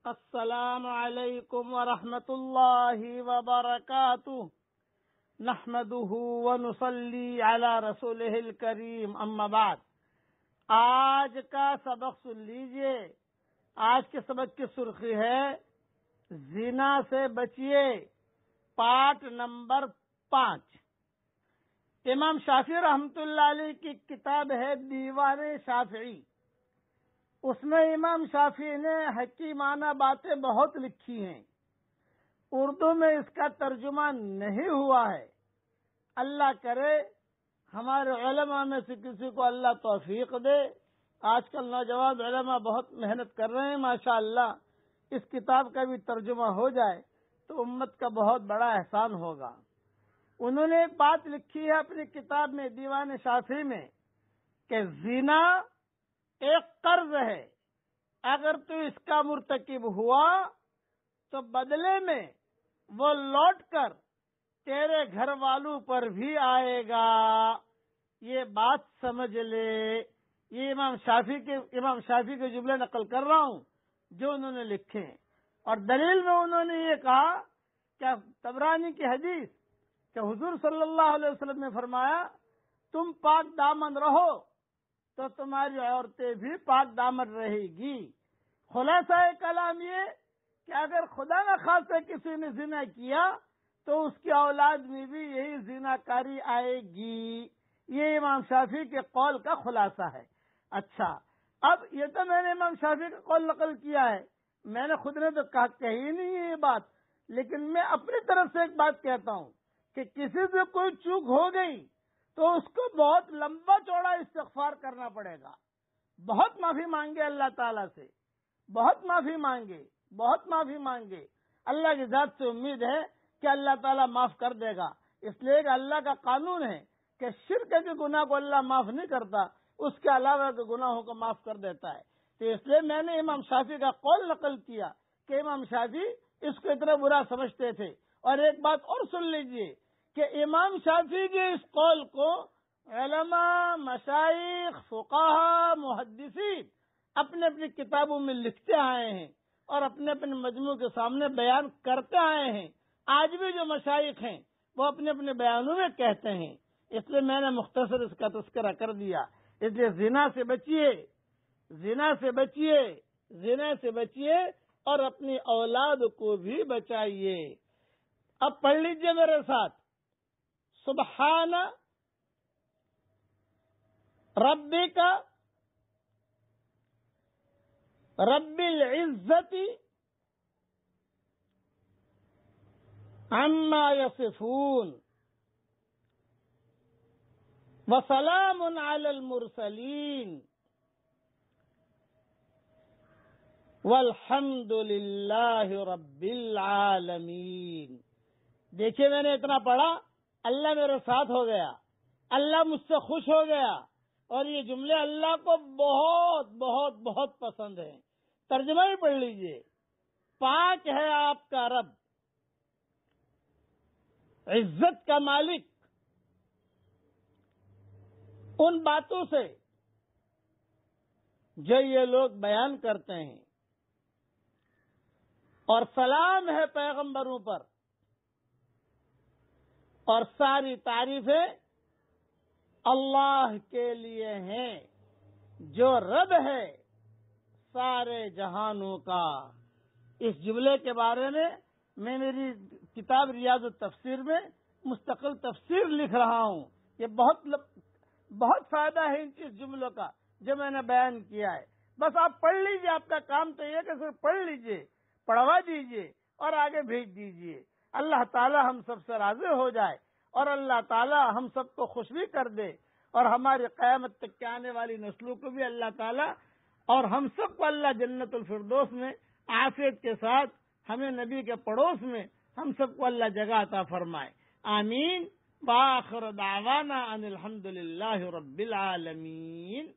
السلام علیکم ورحمۃ اللہ وبرکاتہ نحمده ونصلی علی رسولہ الکریم اما بعد۔ آج کا سبق سن لیجئے۔ آج کے سبق کی سرخی ہے زنا سے بچیے، پارٹ نمبر 5۔ امام شافعی رحمۃ اللہ علیہ کی کتاب ہے دیوان شافعی۔ اس میں امام شافعی نے حکیمانہ باتیں بہت لکھی ہیں۔ اردو میں اس کا ترجمہ نہیں ہوا ہے۔ اللہ کرے ہمارے علماء میں سے کسی کو اللہ توفیق دے۔ آج کل نوجوان علماء بہت محنت کر رہے ہیں، ماشاءاللہ۔ اس کتاب کا بھی ترجمہ ہو جائے تو امت کا بہت بڑا احسان ہوگا۔ انہوں نے ایک بات لکھی ہے اپنی کتاب میں دیوان شافعی میں کہ زنا ایک قرض ہے، اگر تو اس کا مرتکب ہوا تو بدلے میں وہ لوٹ کر تیرے گھر والوں پر بھی آئے گا۔ یہ بات سمجھ لے۔ یہ امام شافعی کے جملے نقل کر رہا ہوں جو انہوں نے لکھے ہیں، اور دلیل میں انہوں نے یہ کہا کہ طبرانی کی حدیث کہ حضور صلی اللہ علیہ وسلم نے فرمایا تم پاک دامن رہو تو تمہاری عورتیں بھی پاک دامن رہے گی۔ خلاصہ کلام یہ کہ اگر خدا نہ خواستہ کسی نے زنا کیا تو اس کی اولاد میں بھی یہی زنا کاری آئے گی۔ یہ امام شافعی کے قول کا خلاصہ ہے۔ اچھا، اب یہ تو میں نے امام شافعی کا قول نقل کیا ہے، میں نے خود نے تو کہی نہیں ہے یہ بات، لیکن میں اپنی طرف سے ایک بات کہتا ہوں کہ کسی سے کوئی چوک ہو گئی تو اس کو بہت لمبا چوڑا استغفار کرنا پڑے گا، بہت معافی مانگے اللہ تعالیٰ سے، بہت معافی مانگے۔ اللہ کی ذات سے امید ہے کہ اللہ تعالیٰ معاف کر دے گا، اس لیے کہ اللہ کا قانون ہے کہ شرک کے گناہ کو اللہ معاف نہیں کرتا، اس کے علاوہ کے گناہوں کو معاف کر دیتا ہے۔ تو اس لیے میں نے امام شافعی کا قول نقل کیا کہ امام شافعی اس کو اتنا برا سمجھتے تھے۔ اور ایک بات اور سن لیجئے کہ امام شافعی کے اس قول کو علماء، مشائخ، فقہاء، محدثین اپنے اپنی کتابوں میں لکھتے آئے ہیں اور اپنے اپنے مجموع کے سامنے بیان کرتے آئے ہیں۔ آج بھی جو مشائخ ہیں وہ اپنے اپنے بیانوں میں کہتے ہیں، اس لیے میں نے مختصر اس کا تذکرہ کر دیا۔ اس لیے زنا سے بچیے اور اپنی اولاد کو بھی بچائیے۔ اب پڑھ لیجئے میرے ساتھ، سبحان ربک رب العزت عما یصفون وسلام علی المرسلین والحمد للہ رب العالمین۔ دیکھیے میں نے اتنا پڑھا، اللہ میرے ساتھ ہو گیا، اللہ مجھ سے خوش ہو گیا، اور یہ جملے اللہ کو بہت بہت بہت پسند ہیں۔ ترجمہ بھی پڑھ لیجئے، پاک ہے آپ کا رب، عزت کا مالک، ان باتوں سے جو یہ لوگ بیان کرتے ہیں، اور سلام ہے پیغمبروں پر، اور ساری تعریفیں اللہ کے لیے ہیں جو رب ہے سارے جہانوں کا۔ اس جملے کے بارے میں میری کتاب ریاض التفسیر میں مستقل تفسیر لکھ رہا ہوں۔ یہ بہت فائدہ ہے اس جملوں کا جو میں نے بیان کیا ہے۔ بس آپ پڑھ لیجئے، آپ کا کام تو یہ کہ صرف پڑھ لیجئے، پڑھوا دیجئے اور آگے بھیج دیجئے۔ اللہ تعالی ہم سب سے راضی ہو جائے، اور اللہ تعالی ہم سب کو خوش بھی کر دے، اور ہماری قیامت تک کے آنے والی نسلوں کو بھی اللہ تعالی اور ہم سب کو اللہ جنت الفردوس میں عافیت کے ساتھ، ہمیں نبی کے پڑوس میں ہم سب کو اللہ جگہ عطا فرمائے۔ آمین۔ وآخر دعوانا ان الحمد للہ رب العالمین۔